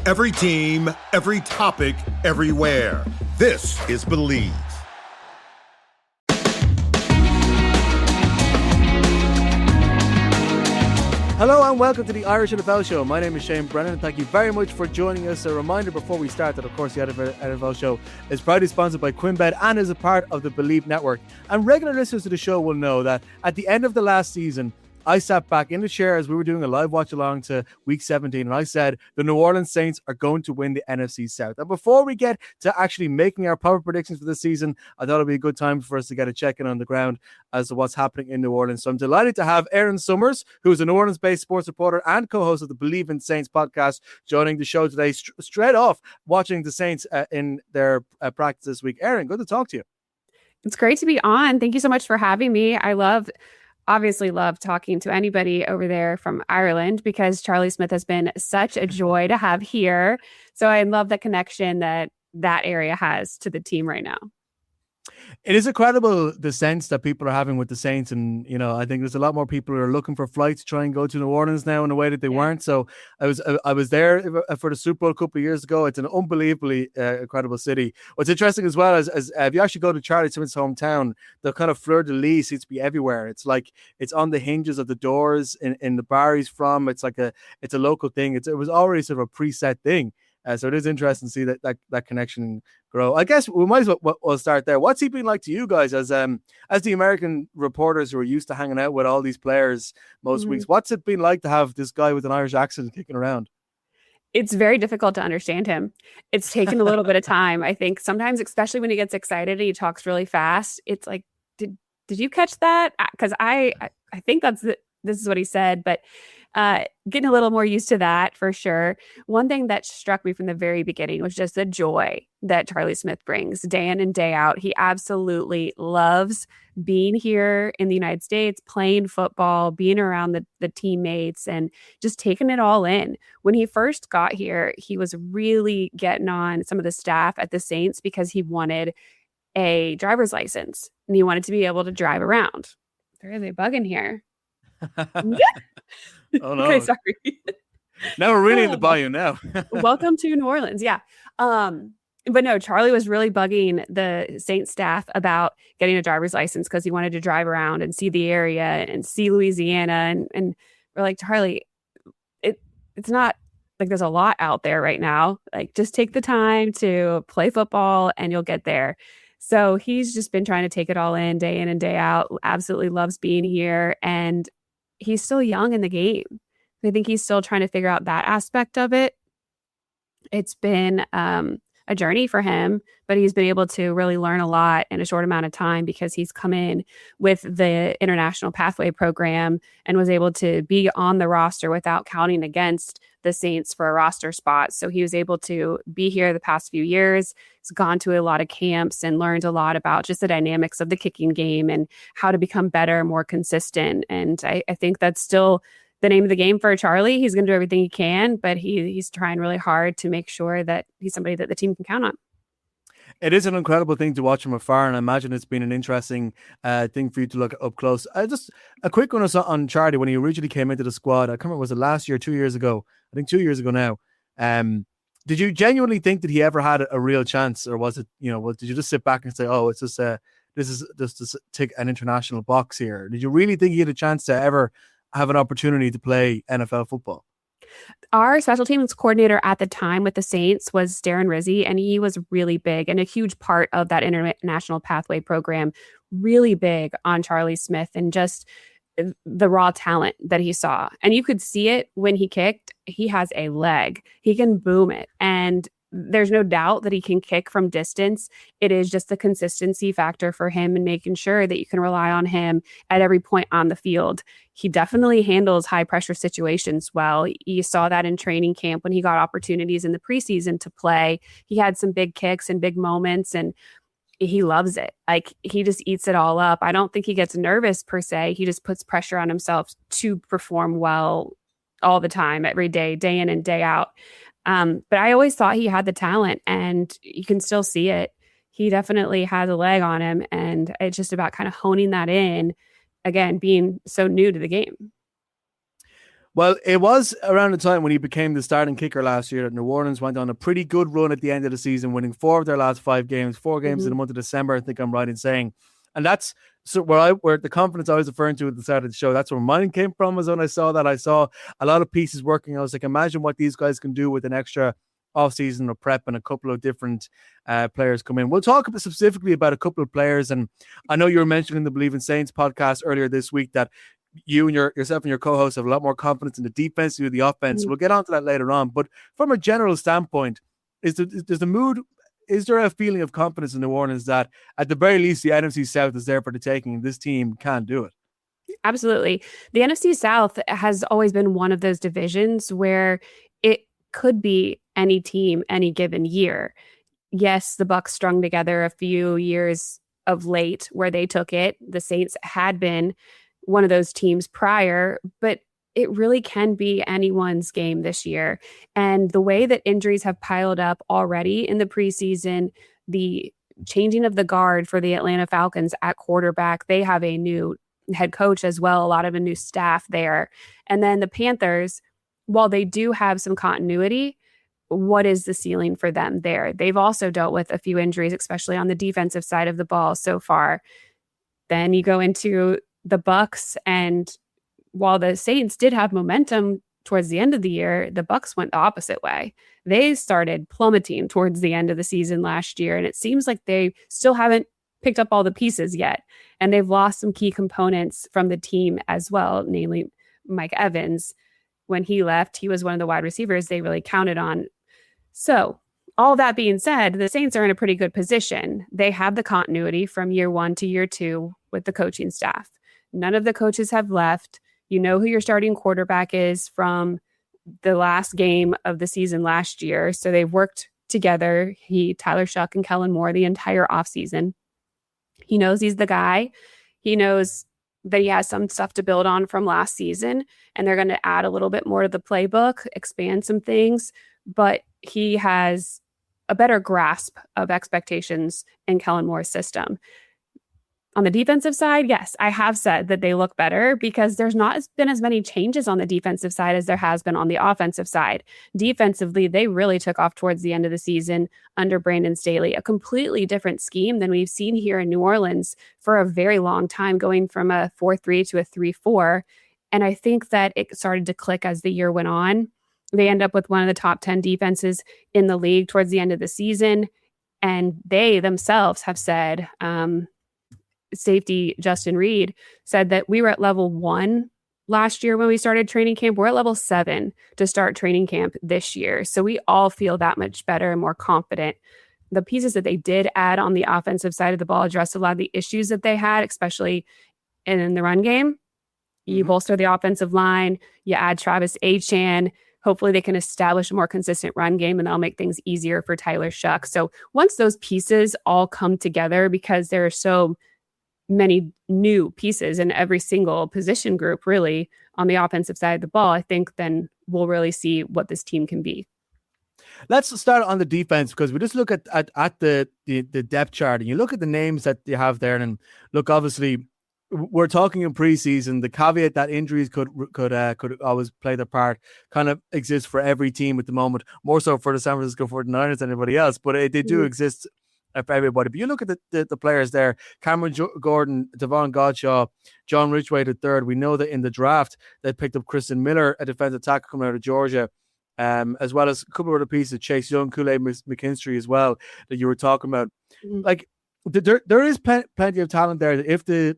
Every team, every topic, everywhere. This is Bleav. Hello and welcome to the Irish NFL Show. My name is Shane Brennan and thank you very much for joining us. A reminder before we start that, of course, the NFL Show is proudly sponsored by QuinnBet and is a part of the Bleav network. And regular listeners to the show will know that at the end of the last season, I sat back in the chair as we were doing a live watch along to week 17 and I said the New Orleans Saints are going to win the NFC South. And before we get to actually making our proper predictions for this season, I thought it'd be a good time for us to get a check-in on the ground as to what's happening in New Orleans. So I'm delighted to have Erin Summers, who is a New Orleans-based sports reporter and co-host of the Bleav in Saints podcast, joining the show today straight off watching the Saints in their practice this week. Erin, good to talk to you. It's great to be on. Thank you so much for having me. Obviously love talking to anybody over there from Ireland because Charlie Smyth has been such a joy to have here. So I love the connection that area has to the team right now. It is incredible the sense that people are having with the Saints. And, you know, I think there's a lot more people who are looking for flights to try and go to New Orleans now in a way that they weren't. So I was there for the Super Bowl a couple of years ago. It's an unbelievably incredible city. What's interesting as well is if you actually go to Charlie Smith's hometown, the kind of fleur-de-lis seems to be everywhere. It's like it's on the hinges of the doors in the bar he's from. It's like it's a local thing. It was already sort of a preset thing. So it is interesting to see that connection grow. I guess we might as well we'll start there. What's he been like to you guys as the American reporters who are used to hanging out with all these players most weeks? What's it been like to have this guy with an Irish accent kicking around? It's very difficult to understand him. It's taken a little bit of time. I think sometimes, especially when he gets excited and he talks really fast, it's like, did you catch that? Because I think this is what he said, but getting a little more used to that for sure. One thing that struck me from the very beginning was just the joy that Charlie Smyth brings day in and day out. He absolutely loves being here in the United States, playing football, being around the teammates and just taking it all in. When he first got here, he was really getting on some of the staff at the Saints because he wanted a driver's license and he wanted to be able to drive around. There is a bug in here. Oh no. Okay, sorry. Now we're really in the bayou now. Welcome to New Orleans. Yeah. But no, Charlie was really bugging the Saints staff about getting a driver's license because he wanted to drive around and see the area and see Louisiana. And we're like, Charlie, it's not like there's a lot out there right now. Like, just take the time to play football and you'll get there. So he's just been trying to take it all in and day out. Absolutely loves being here. And he's still young in the game. I think he's still trying to figure out that aspect of it. It's been a journey for him, but he's been able to really learn a lot in a short amount of time because he's come in with the International Pathway Program and was able to be on the roster without counting against the Saints for a roster spot. So he was able to be here the past few years. He's gone to a lot of camps and learned a lot about just the dynamics of the kicking game and how to become better, more consistent. And I think that's still the name of the game for Charlie. He's going to do everything he can, but he's trying really hard to make sure that he's somebody that the team can count on. It is an incredible thing to watch from afar, and I imagine it's been an interesting thing for you to look up close. Just a quick one on Charlie when he originally came into the squad. I can't remember, was it last year, 2 years ago? I think 2 years ago now. Did you genuinely think that he ever had a real chance, or was it, did you just sit back and say, oh, it's just this is just to tick an international box here? Did you really think he had a chance to ever have an opportunity to play NFL football? Our special teams coordinator at the time with the Saints was Darren Rizzi, and he was really big and a huge part of that International Pathway Program, really big on Charlie Smyth and just the raw talent that he saw. And you could see it when he kicked. He has a leg. He can boom it. And there's no doubt that he can kick from distance. It is just the consistency factor for him and making sure that you can rely on him at every point on the field. He definitely handles high pressure situations well. You saw that in training camp when he got opportunities in the preseason to play. He had some big kicks and big moments, and he loves it. Like, he just eats it all up. I don't think he gets nervous per se. He just puts pressure on himself to perform well all the time, every day in and day out. But I always thought he had the talent, and you can still see it. He definitely has a leg on him, and it's just about kind of honing that in, again, being so new to the game. Well, it was around the time when he became the starting kicker last year that New Orleans went on a pretty good run at the end of the season, winning 4 of their last 5 games, 4 games in the month of December, I think I'm right in saying. And that's where the confidence I was referring to at the start of the show, that's where mine came from. Was when I saw that. I saw a lot of pieces working. I was like, imagine what these guys can do with an extra off-season of prep and a couple of different players come in. We'll talk specifically about a couple of players. And I know you were mentioning the Bleav in Saints podcast earlier this week that you and yourself and your co-host have a lot more confidence in the defense than the offense. We'll get onto that later on. But from a general standpoint, is there a feeling of confidence in New Orleans that at the very least the NFC South is there for the taking and this team can do it? Absolutely. The NFC South has always been one of those divisions where it could be any team, any given year. Yes, the Bucs strung together a few years of late where they took it. The Saints had been one of those teams prior, but it really can be anyone's game this year. And the way that injuries have piled up already in the preseason, the changing of the guard for the Atlanta Falcons at quarterback, they have a new head coach as well, a lot of a new staff there. And then the Panthers, while they do have some continuity, what is the ceiling for them there? They've also dealt with a few injuries, especially on the defensive side of the ball so far. Then you go into the Bucs, and while the Saints did have momentum towards the end of the year, the Bucs went the opposite way. They started plummeting towards the end of the season last year, and it seems like they still haven't picked up all the pieces yet. And they've lost some key components from the team as well, namely Mike Evans. When he left, he was one of the wide receivers they really counted on. So all that being said, the Saints are in a pretty good position. They have the continuity from year 1 to year 2 with the coaching staff. None of the coaches have left. You know who your starting quarterback is from the last game of the season last year. So they've worked together, Tyler Shough and Kellen Moore, the entire offseason. He knows he's the guy. He knows that he has some stuff to build on from last season, and they're going to add a little bit more to the playbook, expand some things, but he has a better grasp of expectations in Kellen Moore's system. On the defensive side, yes, I have said that they look better because there's not been as many changes on the defensive side as there has been on the offensive side. Defensively, they really took off towards the end of the season under Brandon Staley, a completely different scheme than we've seen here in New Orleans for a very long time, going from a 4-3 to a 3-4. And I think that it started to click as the year went on. They end up with one of the top 10 defenses in the league towards the end of the season. And they themselves have said, safety Justin Reed said that we were at level 1 last year when we started training camp. We're at level 7 to start training camp this year. So we all feel that much better and more confident. The pieces that they did add on the offensive side of the ball addressed a lot of the issues that they had, especially in the run game. You bolster the offensive line, you add Travis Etienne. Hopefully they can establish a more consistent run game, and that'll make things easier for Tyler Shough. So once those pieces all come together, because there are so many new pieces in every single position group, really, on the offensive side of the ball, I think then we'll really see what this team can be. Let's start on the defense, because we just look at the depth chart and you look at the names that you have there. And look, obviously, we're talking in preseason. The caveat that injuries could always play their part kind of exists for every team at the moment, more so for the San Francisco 49ers than anybody else, but they do exist for everybody. But you look at the players there: Cameron Gordon, Devon Godshaw, John Ridgway III. We know that in the draft they picked up Christian Miller, a defensive tackle coming out of Georgia, as well as a couple of other pieces, Chase Young, Kool-Aid McKinstry as well, that you were talking about. Like there is plenty of talent there. If the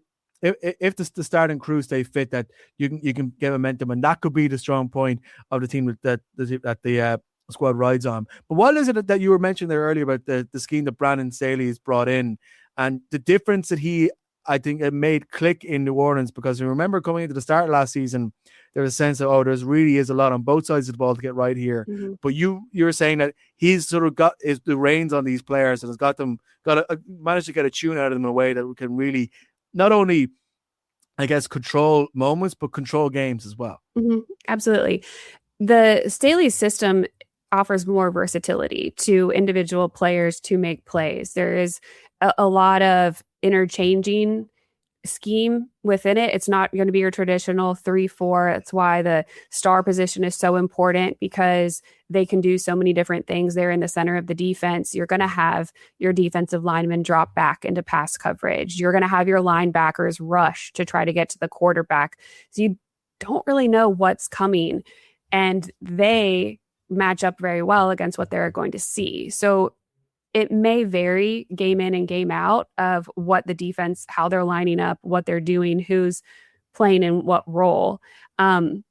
starting crew stay fit, that you can get momentum, and that could be the strong point of the team that the squad rides on. But what is it that you were mentioning there earlier about the scheme that Brandon Staley has brought in, and the difference that I think it made click in New Orleans? Because I remember coming into the start of last season, there was a sense of, there's really is a lot on both sides of the ball to get right here. But you're saying that he's sort of got the reins on these players and has managed to get a tune out of them in a way that we can really not only, I guess, control moments, but control games as well. Absolutely. The Staley system offers more versatility to individual players to make plays. There is a lot of interchanging scheme within it. It's not going to be your traditional 3-4. That's why the star position is so important, because they can do so many different things. They're in the center of the defense. You're going to have your defensive linemen drop back into pass coverage. You're going to have your linebackers rush to try to get to the quarterback. So you don't really know what's coming, and they match up very well against what they're going to see. So it may vary game in and game out of what the defense, how they're lining up, what they're doing, who's playing in what role. So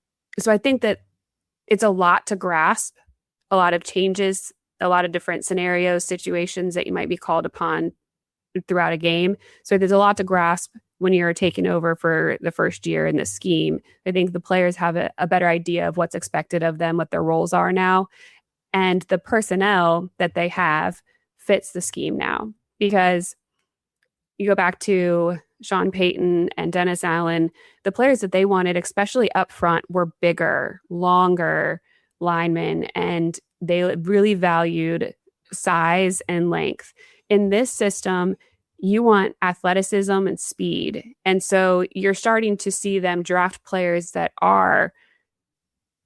I think that it's a lot to grasp, a lot of changes, a lot of different scenarios, situations that you might be called upon throughout a game. So there's a lot to grasp when you're taking over for the first year in this scheme. I think the players have a better idea of what's expected of them, what their roles are now, and the personnel that they have fits the scheme now. Because you go back to Sean Payton and Dennis Allen, the players that they wanted, especially up front, were bigger, longer linemen, and they really valued size and length. In this system, you want athleticism and speed. And so you're starting to see them draft players that are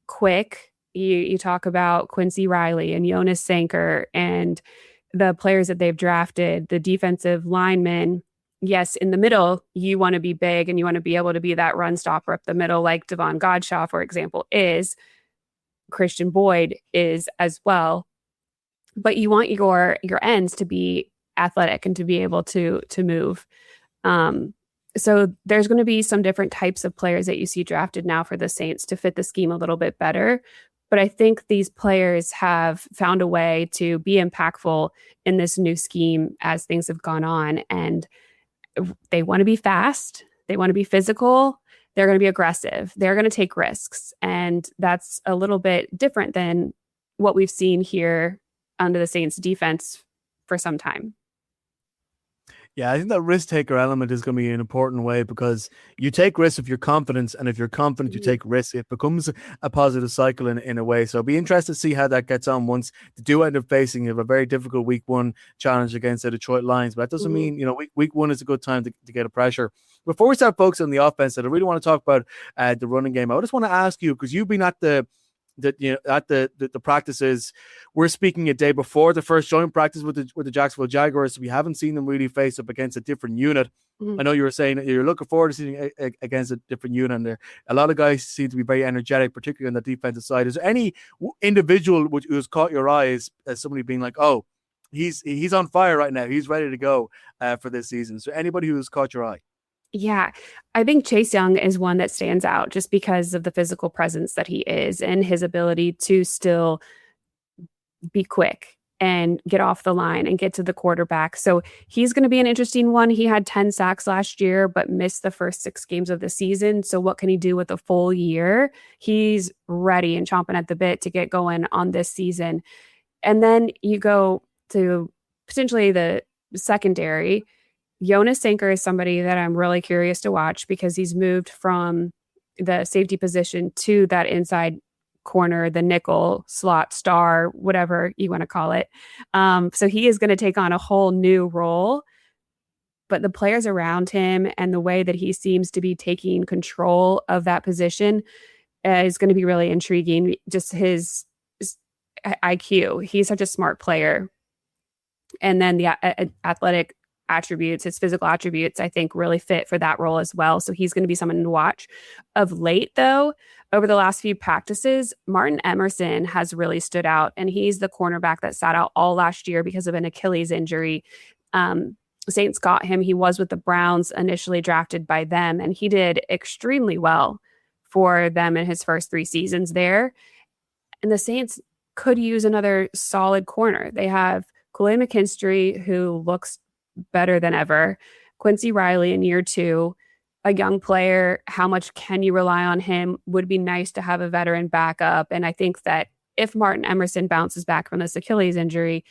quick. You talk about Quincy Riley and Jonas Sanker and the players that they've drafted, the defensive linemen. Yes, in the middle, you want to be big and you want to be able to be that run stopper up the middle, like Devon Godshaw, for example, is. Christian Boyd is as well. But you want your ends to be athletic and to be able to move. So there's going to be some different types of players that you see drafted now for the Saints to fit the scheme a little bit better. But I think these players have found a way to be impactful in this new scheme as things have gone on. And they want to be fast. They want to be physical. They're going to be aggressive. They're going to take risks. And that's a little bit different than what we've seen here under the Saints defense for some time. Yeah, I think that risk taker element is going to be an important way, because you take risks if you're confident, and if you're confident, you take risks. It becomes a positive cycle in a way. So it'll be interesting to see how that gets on once they do end up facing a very difficult week one challenge against the Detroit Lions. But that doesn't mean, week one is a good time to get a pressure. Before we start focusing on the offense, I really want to talk about the running game. I just want to ask you, because you've been at the practices. We're speaking a day before the first joint practice with the Jacksonville Jaguars, so we haven't seen them really face up against a different unit. Mm-hmm. I know you were saying that you're looking forward to seeing against a different unit, and there a lot of guys seem to be very energetic, particularly on the defensive side. Is there any individual who has caught your eye as somebody being like, oh, he's on fire right now, he's ready to go for this season? So anybody who has caught your eye? Yeah, I think Chase Young is one that stands out just because of the physical presence that he is and his ability to still be quick and get off the line and get to the quarterback. So he's going to be an interesting one. He had 10 sacks last year, but missed the first 6 games of the season. So what can he do with a full year? He's ready and chomping at the bit to get going on this season. And then you go to potentially the secondary. Jonas Sanker is somebody that I'm really curious to watch, because he's moved from the safety position to that inside corner, the nickel, slot, star, whatever you want to call it. So he is going to take on a whole new role. But the players around him and the way that he seems to be taking control of that position is going to be really intriguing. Just his IQ. He's such a smart player. And then the athletic attributes, his physical attributes, I think really fit for that role as well. So he's going to be someone to watch. Of late, though, over the last few practices, Martin Emerson has really stood out, and he's the cornerback that sat out all last year because of an Achilles injury. Saints got him. He was with the Browns, initially drafted by them, and he did extremely well for them in his first 3 seasons there. And the Saints could use another solid corner. They have Kool-Aid McKinstry, who looks better than ever. Quincy Riley in year 2, a young player. How much can you rely on him? Would be nice to have a veteran backup. And I think that if Martin Emerson bounces back from this Achilles injury,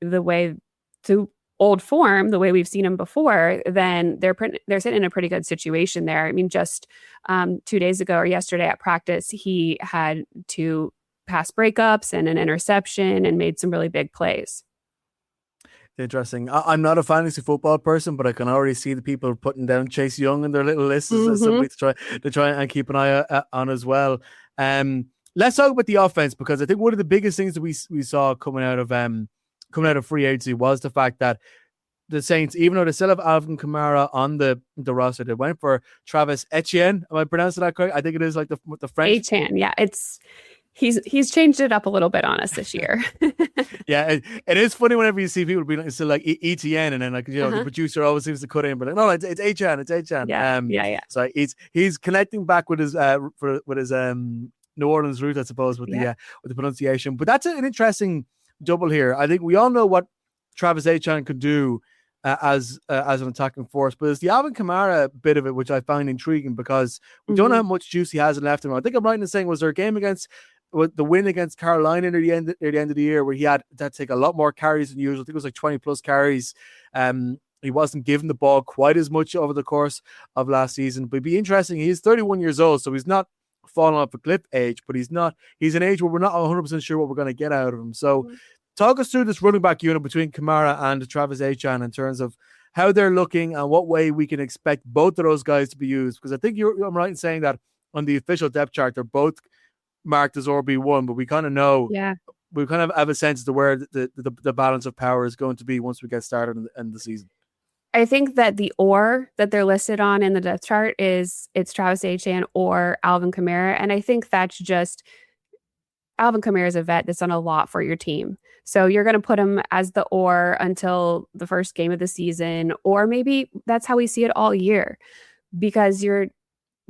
the way to old form, the way we've seen him before, then they're sitting in a pretty good situation there. I mean, just 2 days ago or yesterday at practice, he had 2 pass breakups and an interception and made some really big plays. Interesting. I'm not a fantasy football person, but I can already see the people putting down Chase Young in their little lists as somebody to try and keep an eye on as well. Let's talk about the offense, because I think one of the biggest things that we saw coming out of free agency was the fact that the Saints, even though they still have Alvin Kamara on the roster, they went for Travis Etienne. Am I pronouncing that correct? I think it is like the French. Etienne, yeah. He's changed it up a little bit on us this year. Yeah, it is funny whenever you see people be like, still like Etienne, and then like the producer always seems to cut in, but like, no, it's Etienne, it's Etienne. Yeah. So he's connecting back with his New Orleans route, I suppose, with the pronunciation. But that's an interesting double here. I think we all know what Travis Etienne could do as an attacking force, but it's the Alvin Kamara bit of it which I find intriguing, because we don't know how much juice he has left in him. I think I'm right in saying, was there a game with the win against Carolina near the end of the year where he had to take a lot more carries than usual? I think it was like 20 plus carries. He wasn't given the ball quite as much over the course of last season, but it'd be interesting. He's 31 years old, so he's not falling off a cliff age, but he's an age where we're not 100% sure what we're going to get out of him. So talk us through this running back unit between Kamara and Travis Etienne in terms of how they're looking and what way we can expect both of those guys to be used. Because I think I'm right in saying that on the official depth chart, they're both marked as RB1, but we kind of know, we kind of have a sense as to where the balance of power is going to be once we get started in the season. I think that the or that they're listed on in the depth chart it's Travis Etienne or Alvin Kamara. And I think that's just Alvin Kamara is a vet that's done a lot for your team. So you're going to put him as the or until the first game of the season, or maybe that's how we see it all year, because you're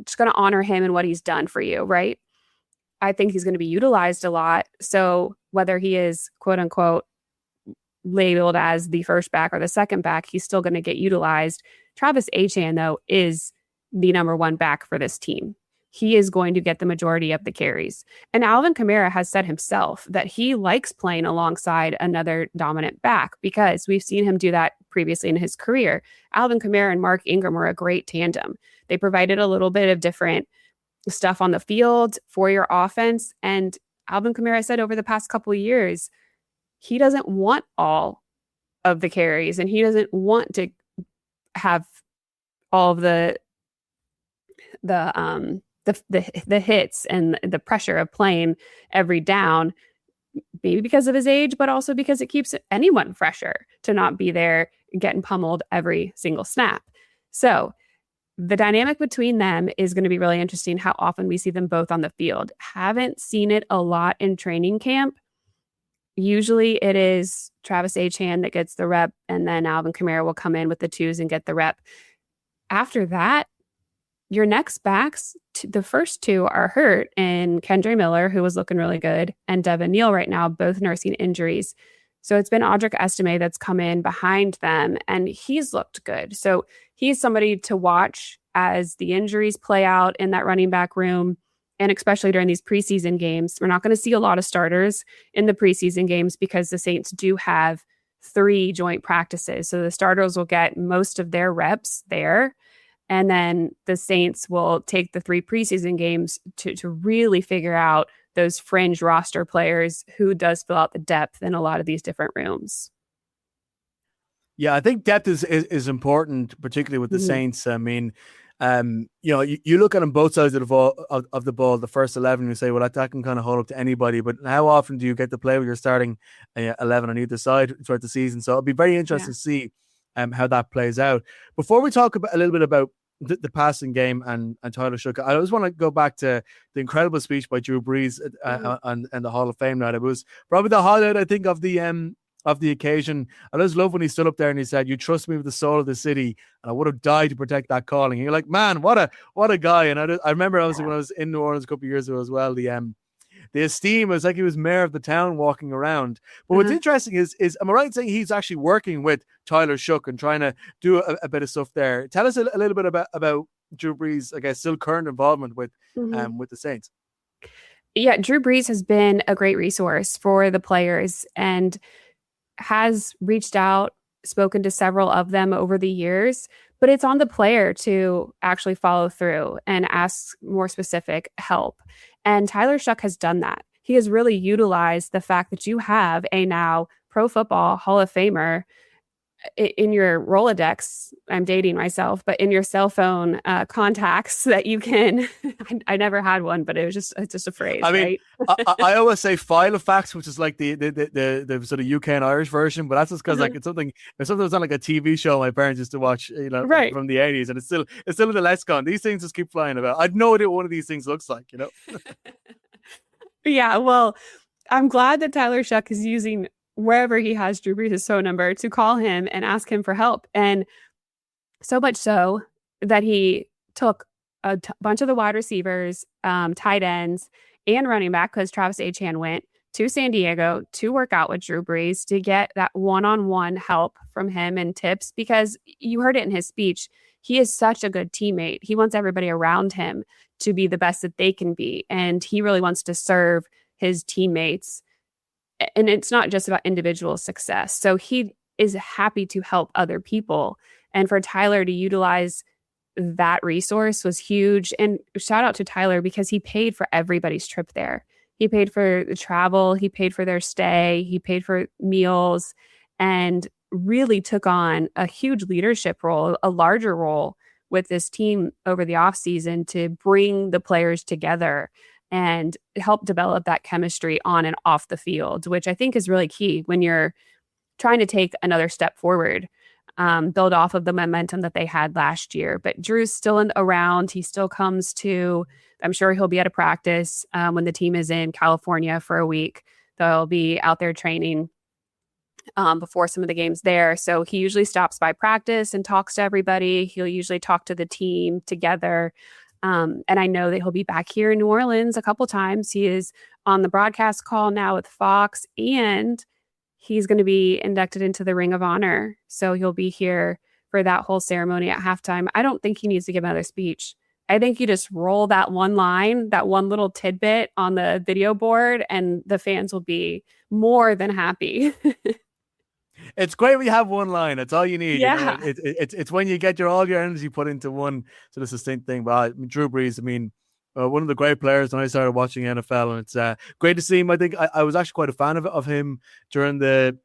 just going to honor him and what he's done for you, right? I think he's going to be utilized a lot. So whether he is quote unquote labeled as the first back or the second back, he's still going to get utilized. Travis Etienne, though, is the number one back for this team. He is going to get the majority of the carries. And Alvin Kamara has said himself that he likes playing alongside another dominant back, because we've seen him do that previously in his career. Alvin Kamara and Mark Ingram were a great tandem. They provided a little bit of different stuff on the field for your offense. And Alvin Kamara said over the past couple of years, he doesn't want all of the carries, and he doesn't want to have all of the hits and the pressure of playing every down, maybe because of his age, but also because it keeps anyone fresher to not be there getting pummeled every single snap. So the dynamic between them is going to be really interesting, how often we see them both on the field. Haven't seen it a lot in training camp. Usually it is Travis Etienne that gets the rep, and then Alvin Kamara will come in with the twos and get the rep. After that, your next backs, the first two are hurt, and Kendre Miller, who was looking really good, and Devin Neal right now, both nursing injuries. So it's been Audric Estime that's come in behind them, and he's looked good. So he's somebody to watch as the injuries play out in that running back room, and especially during these preseason games. We're not going to see a lot of starters in the preseason games because the Saints do have 3 joint practices. So the starters will get most of their reps there. And then the Saints will take the 3 preseason games to really figure out those fringe roster players who does fill out the depth in a lot of these different rooms. Yeah, I think depth is important, particularly with the Saints. I mean, you look at them both sides of the ball, the first 11, you say, well, that can kind of hold up to anybody. But how often do you get to play with your starting 11 on either side throughout the season? So it'll be very interesting to see how that plays out. Before we talk a little bit about the passing game and Tyler Shough, I always want to go back to the incredible speech by Drew Brees on the Hall of Fame night. It was probably the highlight, I think, of the occasion. I just love when he stood up there and he said, "You trust me with the soul of the city, and I would have died to protect that calling." And you're like, man, what a guy. And I remember obviously when I was in New Orleans a couple of years ago as well, the esteem was like he was mayor of the town walking around. But what's interesting is am I right in saying he's actually working with Tyler Shough and trying to do a bit of stuff there? Tell us a little bit about Drew Brees, I guess, still current involvement with the Saints. Yeah, Drew Brees has been a great resource for the players and has reached out, spoken to several of them over the years, but it's on the player to actually follow through and ask more specific help. And Tyler Shough has done that. He has really utilized the fact that you have a now Pro Football Hall of Famer in your Rolodex, I'm dating myself, but in your cell phone contacts that you can, I never had one, but it's just a phrase, I mean, right? I always say file of facts, which is like the sort of UK and Irish version, but that's just because like it's something was on like a TV show my parents used to watch, Right. from the 80s, and it's still in the lexicon. These things just keep flying about. I'd no idea what one of these things looks like, Yeah, well, I'm glad that Tyler Shough is using wherever he has Drew Brees' phone number to call him and ask him for help. And so much so that he took a bunch of the wide receivers, tight ends, and running back, because Travis Etienne went to San Diego to work out with Drew Brees to get that one-on-one help from him and tips, because you heard it in his speech. He is such a good teammate. He wants everybody around him to be the best that they can be. And he really wants to serve his teammates. And it's not just about individual success. So he is happy to help other people. And for Tyler to utilize that resource was huge. And shout out to Tyler, because he paid for everybody's trip there. He paid for the travel, he paid for their stay, he paid for meals, and really took on a huge leadership role, a larger role with this team over the offseason to bring the players together and help develop that chemistry on and off the field, which I think is really key when you're trying to take another step forward, build off of the momentum that they had last year. But Drew's still around. He still comes to, I'm sure he'll be at a practice when the team is in California for a week. They'll be out there training before some of the games there. So he usually stops by practice and talks to everybody. He'll usually talk to the team together. And I know that he'll be back here in New Orleans a couple times. He is on the broadcast call now with Fox, and he's going to be inducted into the Ring of Honor. So he'll be here for that whole ceremony at halftime. I don't think he needs to give another speech. I think you just roll that one line, that one little tidbit on the video board, and the fans will be more than happy. It's great when you have one line. That's all you need. Yeah. It's when you get all your energy put into one sort of succinct thing. But Drew Brees, one of the great players when I started watching NFL, and it's great to see him. I think I was actually quite a fan of him during the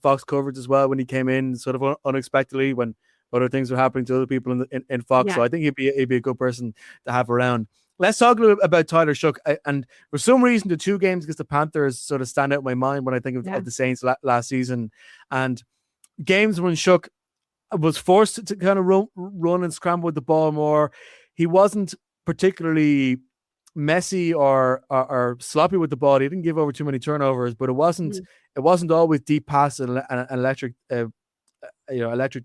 Fox coverage as well, when he came in sort of unexpectedly when other things were happening to other people in Fox. Yeah. So I think he'd be a good person to have around. Let's talk a little bit about Tyler Shough. And for some reason, the two games against the Panthers sort of stand out in my mind when I think of the Saints last season. And games when Shough was forced to kind of run and scramble with the ball more. He wasn't particularly messy or sloppy with the ball. He didn't give over too many turnovers, but it wasn't always deep passes and electric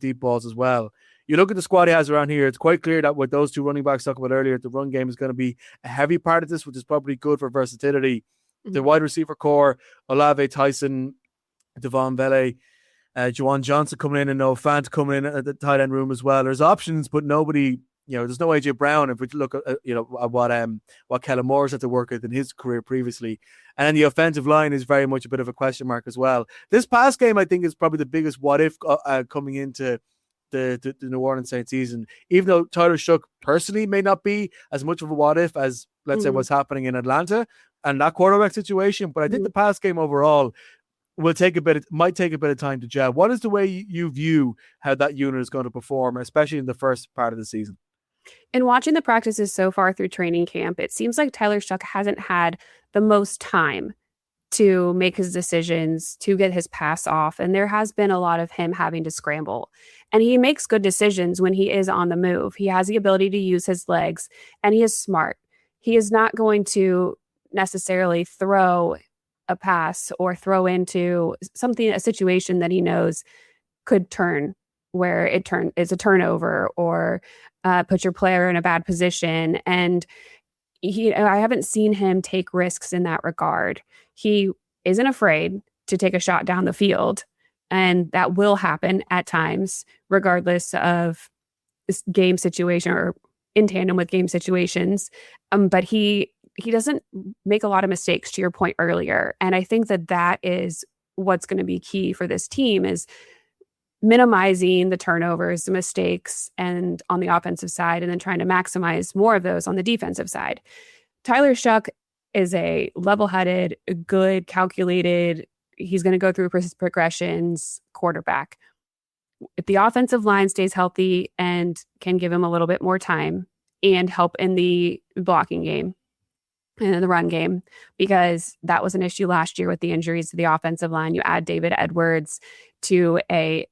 deep balls as well. You look at the squad he has around here, it's quite clear that with those two running backs talked about earlier, the run game is going to be a heavy part of this, which is probably good for versatility. Mm-hmm. The wide receiver core, Olave, Tyson, Devon Vele, Juwan Johnson coming in, and Noah Fant coming in at the tight end room as well. There's options, but nobody, there's no AJ Brown if we look at, what Kellen Moore's had to work with in his career previously. And then the offensive line is very much a bit of a question mark as well. This past game, I think, is probably the biggest what if coming into the New Orleans Saints season, even though Tyler Shough personally may not be as much of a what if as, let's say, what's happening in Atlanta and that quarterback situation. But I think the past game overall might take a bit of time to gel. What is the way you view how that unit is going to perform, especially in the first part of the season? In watching the practices so far through training camp, it seems like Tyler Shough hasn't had the most time to make his decisions, to get his pass off. And there has been a lot of him having to scramble. And he makes good decisions when he is on the move. He has the ability to use his legs, and he is smart. He is not going to necessarily throw a pass or throw into a situation that he knows could turn, where is a turnover or put your player in a bad position. And I haven't seen him take risks in that regard. He isn't afraid to take a shot down the field, and that will happen at times, regardless of this game situation or in tandem with game situations. But he doesn't make a lot of mistakes, to your point earlier. And I think that is what's going to be key for this team, is minimizing the turnovers, the mistakes, and on the offensive side, and then trying to maximize more of those on the defensive side. Tyler Shough is a level-headed, good, calculated, he's going to go through progressions quarterback. if the offensive line stays healthy and can give him a little bit more time and help in the blocking game and in the run game, because that was an issue last year with the injuries to the offensive line. You add David Edwards to a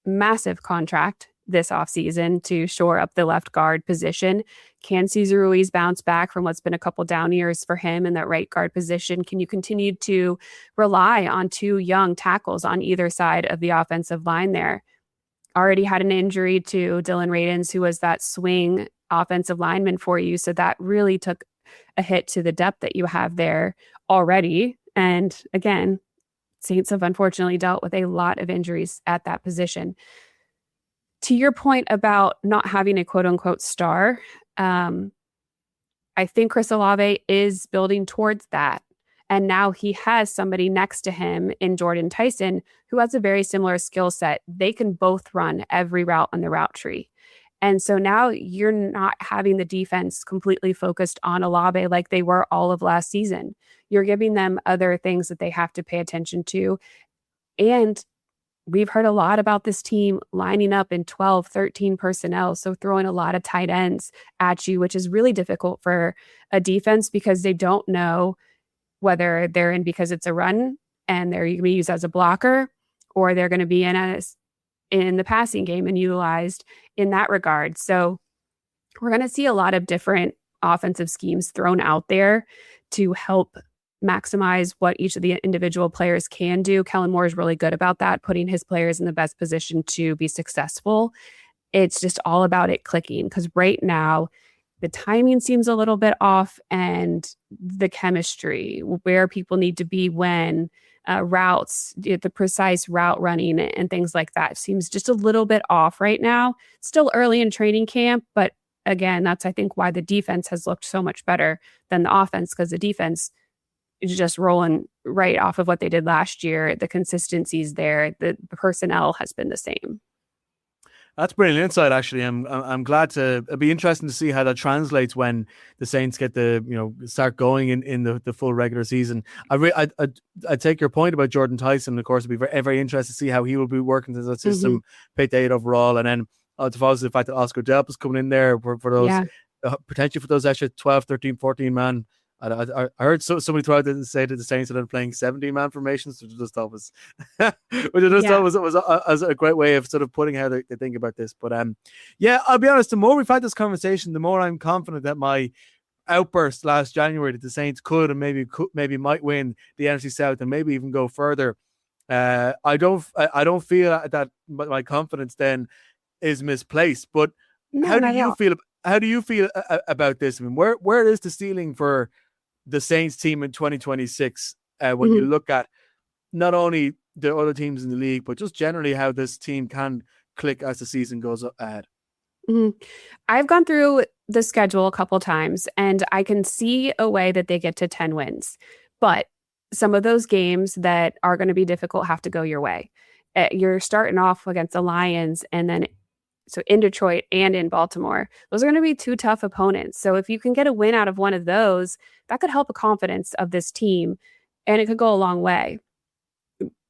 massive contract this offseason to shore up the left guard position. Can Cesar Ruiz bounce back from what's been a couple down years for him in that right guard position? Can you continue to rely on two young tackles on either side of the offensive line there? Already had an injury to Dylan Radins, who was that swing offensive lineman for you. So that really took a hit to the depth that you have there already. And again, Saints have unfortunately dealt with a lot of injuries at that position. To your point about not having a quote unquote star, I think Chris Olave is building towards that. And now he has somebody next to him in Jordan Tyson, who has a very similar skill set. They can both run every route on the route tree. And so now you're not having the defense completely focused on Olave like they were all of last season. You're giving them other things that they have to pay attention to. And we've heard a lot about this team lining up in 12, 13 personnel. So throwing a lot of tight ends at you, which is really difficult for a defense because they don't know whether they're in because it's a run and they're going to be used as a blocker, or they're going to be in the passing game and utilized in that regard. So we're going to see a lot of different offensive schemes thrown out there to help maximize what each of the individual players can do. Kellen Moore is really good about that, putting his players in the best position to be successful. It's just all about it clicking, because right now the timing seems a little bit off, and the chemistry, where people need to be when routes, the precise route running and things like that seems just a little bit off right now. Still early in training camp, but again, that's I think why the defense has looked so much better than the offense, because the defense is just rolling right off of what they did last year. The consistency's there. The personnel has been the same. That's brilliant insight. Actually, I'm glad to. It'll be interesting to see how that translates when the Saints get start going in the full regular season. I take your point about Jordan Tyson. Of course, it'll be very, very interesting to see how he will be working into that system. Picked 8 overall, and then to follow the fact that Oscar Delp is coming in there for those potentially for those extra 12, 13, 14 man. I heard somebody throw out and say that the Saints are playing 17-man formations, which I just thought was, was a great way of sort of putting how they think about this. But I'll be honest. The more we've had this conversation, the more I'm confident that my outburst last January that the Saints could and maybe might win the NFC South and maybe even go further. I don't feel that my confidence then is misplaced. But how do you feel? How do you feel about this? I mean, where is the ceiling for the Saints team in 2026 when you look at not only the other teams in the league, but just generally how this team can click as the season goes ahead? I've gone through the schedule a couple times, and I can see a way that they get to 10 wins. But some of those games that are going to be difficult have to go your way. You're starting off against the Lions, and then so in Detroit and in Baltimore, those are going to be 2 tough opponents. So if you can get a win out of one of those, that could help the confidence of this team, and it could go a long way.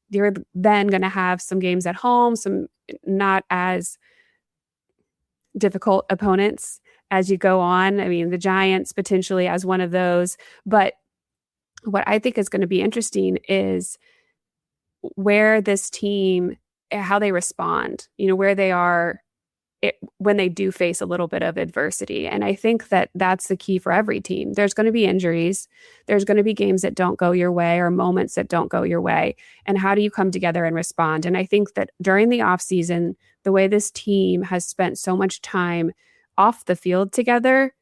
You're then going to have some games at home, some not as difficult opponents as you go on. I mean, the Giants potentially as one of those. But what I think is going to be interesting is where this team, how they respond, where they are when they do face a little bit of adversity. And I think that that's the key for every team. There's going to be injuries. There's going to be games that don't go your way or moments that don't go your way. And how do you come together and respond? And I think that during the offseason, the way this team has spent so much time off the field together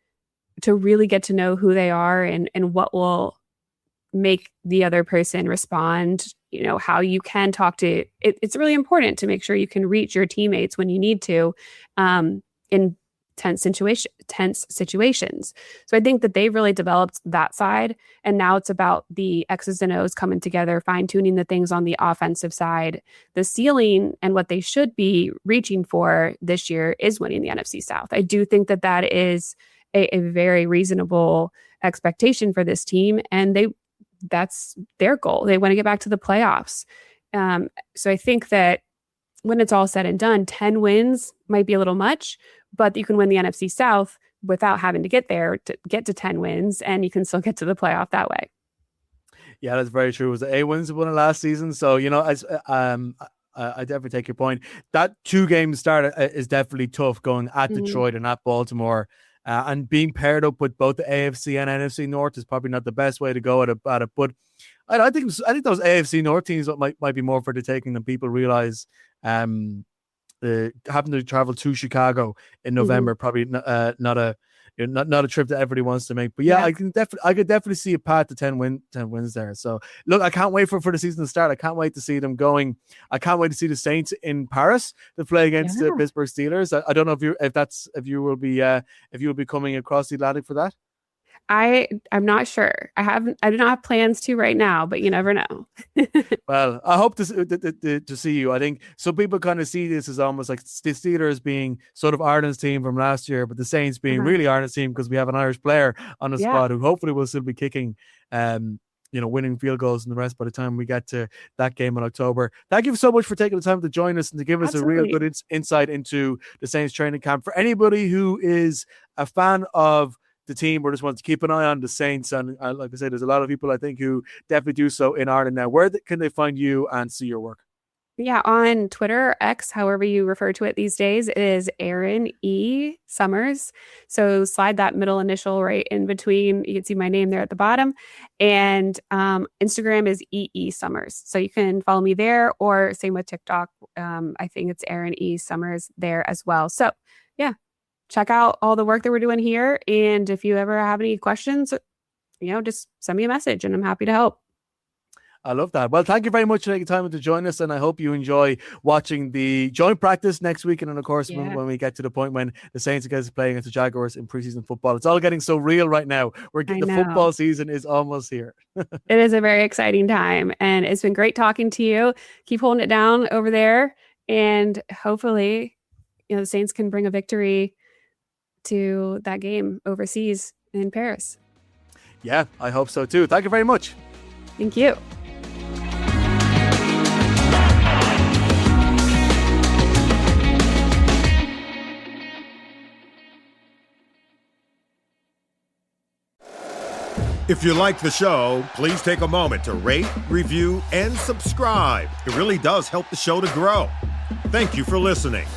to really get to know who they are and what will make the other person respond, how you can talk to it. It's really important to make sure you can reach your teammates when you need to in tense situations. So I think that they've really developed that side. And now it's about the X's and O's coming together, fine tuning the things on the offensive side. The ceiling and what they should be reaching for this year is winning the NFC South. I do think that that is a very reasonable expectation for this team. And that's their goal. They want to get back to the playoffs. So I think that when it's all said and done, 10 wins might be a little much, but you can win the NFC South without having to get there to get to 10 wins, and you can still get to the playoff that way. Yeah, that's very true. It was the 8 wins won it last season. So, as I definitely take your point. That 2-game start is definitely tough, going at Detroit and at Baltimore. And being paired up with both the AFC and NFC North is probably not the best way to go at it. But I think those AFC North teams might be more for the taking than people realize. Having to travel to Chicago in November, probably not a trip that everybody wants to make. But yeah. I could definitely see a path to 10 wins there. So look, I can't wait for the season to start. I can't wait to see them going. I can't wait to see the Saints in Paris to play against the Pittsburgh Steelers. I don't know if you will be coming across the Atlantic for that. I'm not sure. I do not have plans to right now, but you never know. Well, I hope to see you. I think some people kind of see this as almost like the Steelers being sort of Ireland's team from last year, but the Saints being really Ireland's team because we have an Irish player on the squad who hopefully will still be kicking, winning field goals and the rest by the time we get to that game in October. Thank you so much for taking the time to join us and to give us a real good insight into the Saints training camp. For anybody who is a fan of the team or just wants to keep an eye on the Saints, and like I said, there's a lot of people I think who definitely do so in Ireland now. Where can they find you and see your work? Yeah, on Twitter, X, however you refer to it these days, it is Erin E. Summers. So slide that middle initial right in between. You can see my name there at the bottom. And Instagram is EE Summers. So you can follow me there, or same with TikTok. I think it's Erin E. Summers there as well. So yeah, check out all the work that we're doing here. And if you ever have any questions, just send me a message and I'm happy to help. I love that. Well, thank you very much for taking time to join us, and I hope you enjoy watching the joint practice next week. And then, of course, when we get to the point when the Saints are playing against the Jaguars in preseason football, it's all getting so real right now. The football season is almost here. It is a very exciting time, and it's been great talking to you. Keep holding it down over there, and hopefully, the Saints can bring a victory to that game overseas in Paris. Yeah, I hope so too. Thank you very much. Thank you. If you like the show, please take a moment to rate, review, and subscribe. It really does help the show to grow. Thank you for listening.